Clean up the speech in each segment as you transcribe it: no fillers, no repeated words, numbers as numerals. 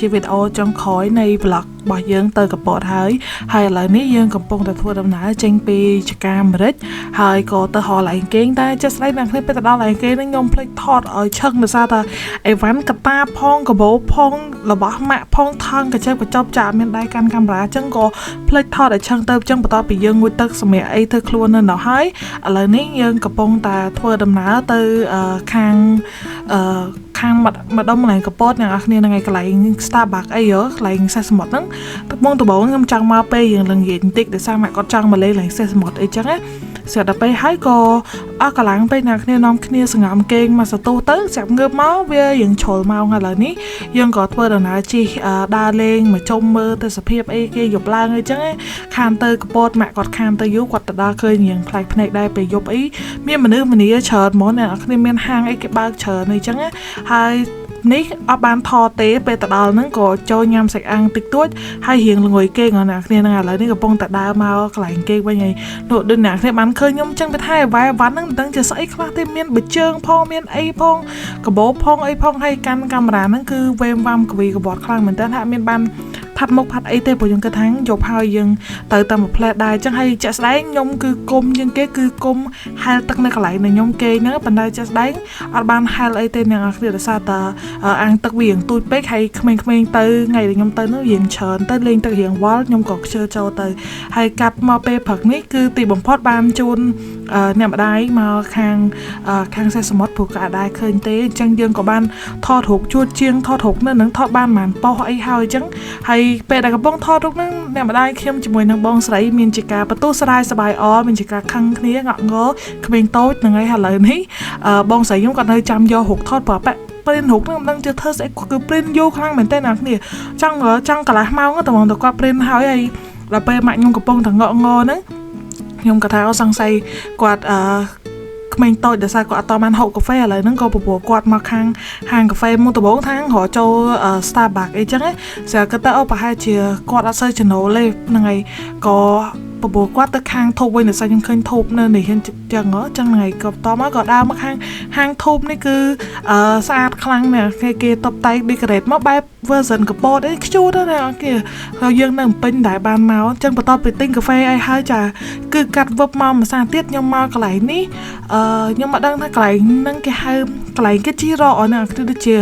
ជាវីដេអូចុងក្រោយនៃ vlog របស់យើងទៅកពតហើយឥឡូវនេះយើងកំពុងតែធ្វើដំណើរចេញពីចកាអាមេរិកហើយក៏ទៅហោឡែងគេងតែចិត្តស្ដីអ្នកគ្នាពេលទៅដល់ឡែងគេងនេះខ្ញុំភ្លេចថតឲ្យឆឹងដោយសារតែអីវ៉ាន់កតាផងកាបូផងរបស់ម៉ាក់ផងថងកញ្ចប់ចាមានដៃកាន់កាមេរ៉ាអញ្ចឹងក៏ភ្លេចថតឲ្យឆឹងទៅអញ្ចឹងបន្ទាប់ពីយើងងូតទឹកសម្រាប់អីធ្វើខ្លួននៅនោះហើយឥឡូវនេះយើងកំពុងតែធ្វើដំណើរទៅខាងម្ដុំកន្លែងកពតអ្នកនរគ្នានឹងឯងកន្លែង Starbucks អីហ៎កន្លែងសេះសមុទ្រហ្នឹងទឹកបងដំបងខ្ញុំចង់មកពេលយើងល្ងាចបន្តិចដោយសារម៉ាក់គាត់ចង់មកលេងកន្លែងសេះសមុទ្រអីចឹងណាស្រាប់តែពេលហើយក៏អស់កន្លងពេលអ្នកគ្នានាំគ្នាសង្ងំគេងមកសតោទៅស្រាប់ងើបមកវាយើងជ្រុលមកឥឡូវនេះយើងក៏ធ្វើដំណើរជិះដើរលេងមកជុំមើលទេសភាពអីគេយប់ឡើងអីចឹងខានទៅកពតម៉ាក់គាត់ខានទៅយូរគាត់ទៅដល់ឃើញរៀងខ្លាចភ្នែកដែរពេលយប់អីមានមនុស្សម្នាច្រើនហ្មងអ្នកគ្នាមានហាងអីគេបើកច្រើនអីចឹងហើយនេះអត់បានថតទេពេលទៅដល់ហ្នឹងក៏ចូលញ៉ាំសាច់អាំងតិចតួចហើយរៀងល្ងុយគេងអ្នកគ្នាហ្នឹងឥឡូវនេះកំពុងតែដើរមកកន្លែងគេវិញហើយលោកដូចអ្នកគ្នាបានឃើញខ្ញុំចឹងទៅថាវ៉ាវ៉ាន់ហ្នឹងមិនដឹងជាស្អីខ្លះទេមានបិជើងផងមានអីផងកបោផងអីផងហើយកាន់កាមេរ៉ាហ្នឹងគឺវេមវ៉ាំកវីកបត់ខ្លាំងមែនតើថាមានបានផាត់មុខផាត់អីទេព្រោះយើងគិតថាយប់ហើយយើងទៅតាមមួយផ្លែដែរអញ្ចឹងហើយចាក់ស្ដែងខ្ញុំគឺគុំជាងគេគឺគុំហែលទឹកនៅកន្លែងនៃខ្ញុំគេហ្នឹងប៉ុន្តែចាក់ស្ដែងអត់បានហែលអីទេអ្នកនរគ្នាដោយសារតែអាងទឹកវារៀងទូចពេកហើយក្មេងៗទៅថ្ងៃដែលខ្ញុំទៅនោះរៀងច្រើនទៅលេងទឹករៀងវល់ខ្ញុំក៏ខ្ជិលចូលទៅហើយកាត់មកពេលព្រឹកនេះគឺទីបំផុតបានជូនអ្នកម្ដាយមកខាងសេះសមុទ្រព្រោះក៏អាចដែរឃើញទេអញ្ចឹងយើងក៏បានថតរូបជួតជាងថតរូបនៅនឹងថតបានប្រហែលប៉ុសអីហើយអញ្ចឹងហើយពេលដែលកំពុងថតរូបហ្នឹងអ្នកម្ដាយខ្ញុំជាមួយនឹងបងស្រីមានជាការបន្ទោសរាយសប្បាយអមានជាការខឹងគ្នាងក់ងល់ក្មេងតូចហ្នឹងហើយឥឡូវនេះបងស្រីខ្ញុំគាត់នៅចាំយករូបថតព្រោះព្រិនរូបហ្នឹងមិនដឹងជឿធ្វើស្អីគឺព្រិនយូរខ្លាំងមែនតើអ្នកគ្នាចង់កន្លះម៉ោងតែមកគាត់ព្រិនហើយដល់ពេលម៉ាក់ខ្ញុំកំពុងតែងក់ងល់ហ្នឹងខ្ញុំក៏ថាសង្ស័យគាត់ក្មេងតូចដោយសារគាត់អត់តបានហូបកាហ្វេឥឡូវហ្នឹងក៏ប្រពោះគាត់មកខាងហាងកាហ្វេមុនដំបូងថាងរកចូល Starbucks អីចឹងស្រាប់គាត់ទៅប្រហែលជាគាត់អត់សូវចំណូលទេហ្នឹងហើយក៏ប្រពោះគាត់ទៅខាងធូបវិញដោយសារខ្ញុំឃើញធូបនៅនេះចឹងហ្នឹងហើយក៏បន្តមកក៏ដើរមកខាងហាងធូបនេះគឺស្អាតខ្លាំងណាស់គេតុបតែង decorate មកបែប version កពតអីខ្ជូតណាស់គេហើយយើងនៅពេញដែរបានមកចឹងបន្តពីទិញកាហ្វេអីហើយចាគឺកាត់វឹបមកមួយសាទៀតខ្ញុំមកកន្លែងនេះខ្ញុំមិនដឹងថាកន្លែងហ្នឹងគេហៅកន្លែងគេជីរអណាគឺដូចជា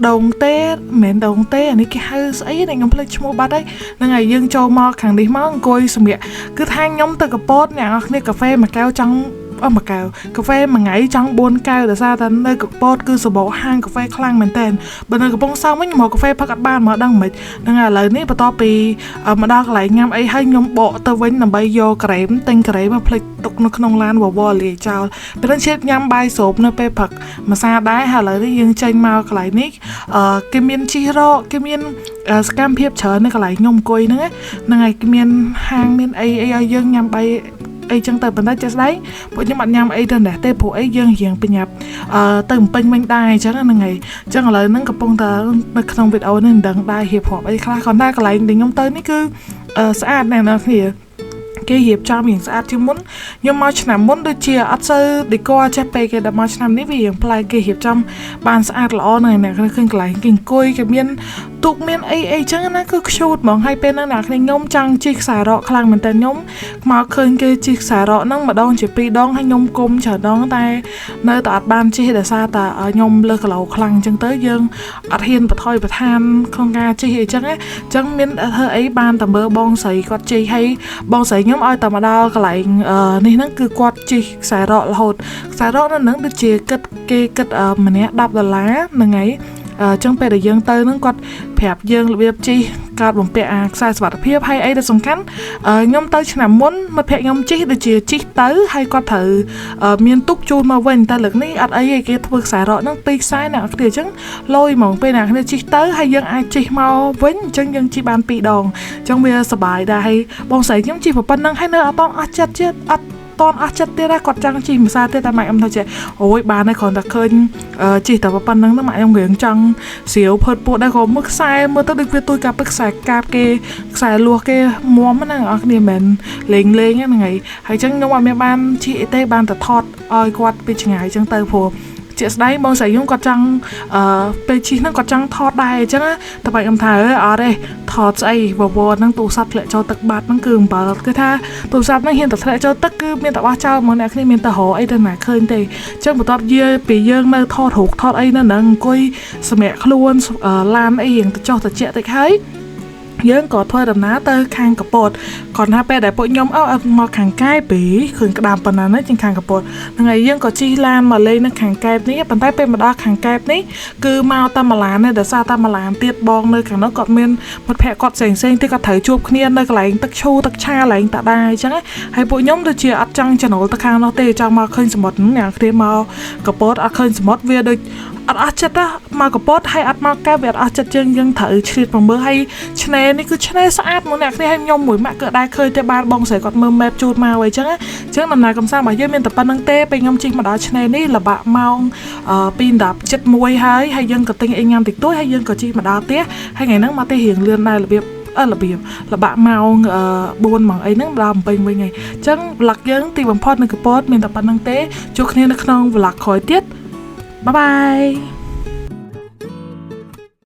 ដងទេមិនដងទេអានេះគេហៅស្អីខ្ញុំភ្លេចឈ្មោះបាត់ហើយហ្នឹងហើយយើងចូលមកខាងនេះមកអង្គុយសម្រាប់គឺថាខ្ញុំទៅកពតអ្នកនរគ្នាកាហ្វេមួយកែវចង់មួយកែវកាហ្វេមួយថ្ងៃចង់4កែវដោយសារតែនៅកពតគឺសបោហាងកាហ្វេខ្លាំងមែនតើបើនៅកំពង់សោមវិញមកកាហ្វេផឹកអត់បានមកដឹងមិនហ្នឹងហើយឥឡូវនេះបន្ទាប់ពីមកដល់កន្លែងញ៉ាំអីហើយខ្ញុំបកទៅវិញដើម្បីយកក្រែមទិញក្រែមមកភ្លេចទុកនៅក្នុងឡានវល់លាយចោលពេលហ្នឹងជាតិញ៉ាំបាយស្រូបនៅពេលព្រឹកមួយសាដែរហើយឥឡូវនេះយើងចេញមកកន្លែងនេះគេមានជីរកគេមានសកម្មភាពច្រើននៅកន្លែងខ្ញុំអង្គុយហ្នឹងហើយគេមានហាងមានអីឲ្យយើងញ៉ាំបាយអីចឹងទៅប៉ុន្តែចេះស្ដែងពួកខ្ញុំអត់ញ៉ាំអីទៅនេះទេព្រោះអីយើងរៀងបញ្ញាប់ទៅពេញវិញដែរអញ្ចឹងហ្នឹងហើយអញ្ចឹងឥឡូវហ្នឹងកំពុងតែនៅក្នុងវីដេអូនេះមិនដឹងដែររៀបរាប់អីខ្លះគាត់ថាកន្លែងដែលខ្ញុំទៅនេះគឺស្អាតណាស់ណាគ្នាគេរៀបចំយ៉ាងស្អាតជាងមុនខ្ញុំមកឆ្នាំមុនដូចជាអត់សូវដេក័រចេះពេកគេដល់មកឆ្នាំនេះវារៀងប្លែកគេរៀបចំបានស្អាតល្អណាស់អ្នកឃើញកន្លែងគេអង្គុយគេមានទូកមានអីចឹងណាគឺខ្ជូតហ្មងហើយពេលហ្នឹងអ្នកខ្ញុំចង់ជិះខ្សែរ៉កខ្លាំងមែនតើខ្ញុំមកឃើញគេជិះខ្សែរ៉កហ្នឹងម្ដងជា2ដងហើយខ្ញុំគុំច្រើនដងតែនៅតែអត់បានជិះដោយសារតែខ្ញុំលើសគីឡូខ្លាំងចឹងទៅយើងអត់ហ៊ានបន្ថយបន្ថានក្នុងការជិះអីចឹងណាចឹងមានធ្វើអីបានតែមើលបងស្រីគាត់ជិះហើយបងស្រីខ្ញុំឲ្យតែមកដល់កន្លែងនេះហ្នឹងគឺគាត់ជិះខ្សែរ៉ករហូតខ្សែរ៉កហ្នឹងដូចជាគិតម្នាក់$10ហ្នឹងហើយចឹងពេលដែលយើងទៅហ្នឹងគាត់ប្រាប់យើងរបៀបជិះកើតបំពាក់អាខ្សែសុវត្ថិភាពហើយអីដែលសំខាន់ខ្ញុំទៅឆ្នាំមុនមិត្តភក្តិខ្ញុំជិះដូចជាជិះទៅហើយគាត់ត្រូវមានទុកជូនមកវិញតែលើកនេះអត់អីទេគេធ្វើខ្សែរ៉កហ្នឹង2ខ្សែអ្នកគ្នាអញ្ចឹងលយហ្មងពេលអ្នកគ្នាជិះទៅហើយយើងអាចជិះមកវិញអញ្ចឹងយើងជិះបាន2ដងអញ្ចឹងវាសប្បាយដែរហើយបងស្រីខ្ញុំជិះប៉ុណ្ណឹងហើយនៅអត់តអស់ចិត្តទៀតអត់តអស់ចិត្តទៀតដែរគាត់ចង់ជិះមួយសាទៀតតែម៉ាក់ខ្ញុំថាចេះអូយបានហើយគ្រាន់តែឃើញជិះតែប៉ុណ្្នឹងម៉ាក់ខ្ញុំរៀងចង់ស្រាវផើតពោះដែរក៏មើលខ្សែមើលទៅដូចវាទួយកាប់ខ្សែកាបគេខ្សែលួសគេមុំហ្នឹងអស់គ្នាមិនលេងហ្នឹងហើយអញ្ចឹងខ្ញុំអត់មានបានជិះអីទេបានតែថតឲ្យគាត់ពីឆ្ងាយអញ្ចឹងទៅព្រោះ ជាស្ដីបងស្រីខ្ញុំគាត់ចង់ពេលជិះហ្នឹងគាត់ចង់ថតដែរអញ្ចឹងតែបែរខ្ញុំថាអត់ទេថតស្អីវវហ្នឹងទូរស័ព្ទធ្លាក់ចូលទឹកបាត់ហ្នឹងគឺអំបិលគឺថាទូរស័ព្ទហ្នឹងហ៊ានតែធ្លាក់ចូលទឹកគឺមានតែបោះចោលហ្មងអ្នកគ្នាមានតែរកអីទៅណាឃើញទេអញ្ចឹងបន្ទាប់ពីយើងនៅថតរូបថតអីនៅហ្នឹងអង្គុយសម្រាប់ខ្លួនឡានអីរៀងទៅចុះត្រជាក់តិចហើយយើងក៏ធ្វើដំណើរទៅខាងកពតគាត់ថាពេលដែលពួកខ្ញុំមកខាងកែបពីឃើញក្តាមប៉ុណ្ណានេះជាងខាងកពតហ្នឹងហើយយើងក៏ជិះឡានមកលេងនៅខាងកែបនេះប៉ុន្តែពេលមកដល់ខាងកែបនេះគឺមកតែមួយឡានទេដោយសារតែមួយឡានទៀតបងនៅខាងនោះគាត់មានមិត្តភក្តិគាត់ផ្សេងទៀតគាត់ត្រូវជួបគ្នានៅកន្លែងទឹកឈូទឹកឆាកន្លែងតាដែរអញ្ចឹងហើយពួកខ្ញុំដូចជាអត់ចង់ចំណូលទៅខាងនោះទេចង់មកឃើញសមុទ្រអ្នកគ្នាមកកពតអត់ឃើញសមុទ្រវាដូចអត់អស់ចិត្តមកកពតហើយអត់មកកែបវាអត់អស់ចិត្តយើងត្រូវឆ្លៀតមកមើលហើយឆ្នេរនេះគឺឆ្នេរស្អាតមកអ្នកគ្នាហើយខ្ញុំមួយម៉ាក់ក៏ដែរឃើញតែបានបងស្រីគាត់មើល map ជូតមកអីចឹងដំណើរកំសាន្តរបស់យើងមានតែប៉ុណ្្នឹងទេពេលខ្ញុំជិះមកដល់ឆ្នេរនេះលបាក់ម៉ោង2:10:71ហើយយើងក៏ទិញអីញ៉ាំតិចតួចហើយយើងក៏ជិះមកដល់ផ្ទះហើយថ្ងៃហ្នឹងមកទេរៀងលឿនដែររបៀបលបាក់ម៉ោង4ម៉ោងអីហ្នឹងដល់បំពេញវិញហើយអញ្ចឹង vlog យើងទីបំផុតនៅកពតមានតែប៉ុណ្្នឹងទេជួបគ្នានៅក្នុង vlog ក្រោយទៀតបាយបាយ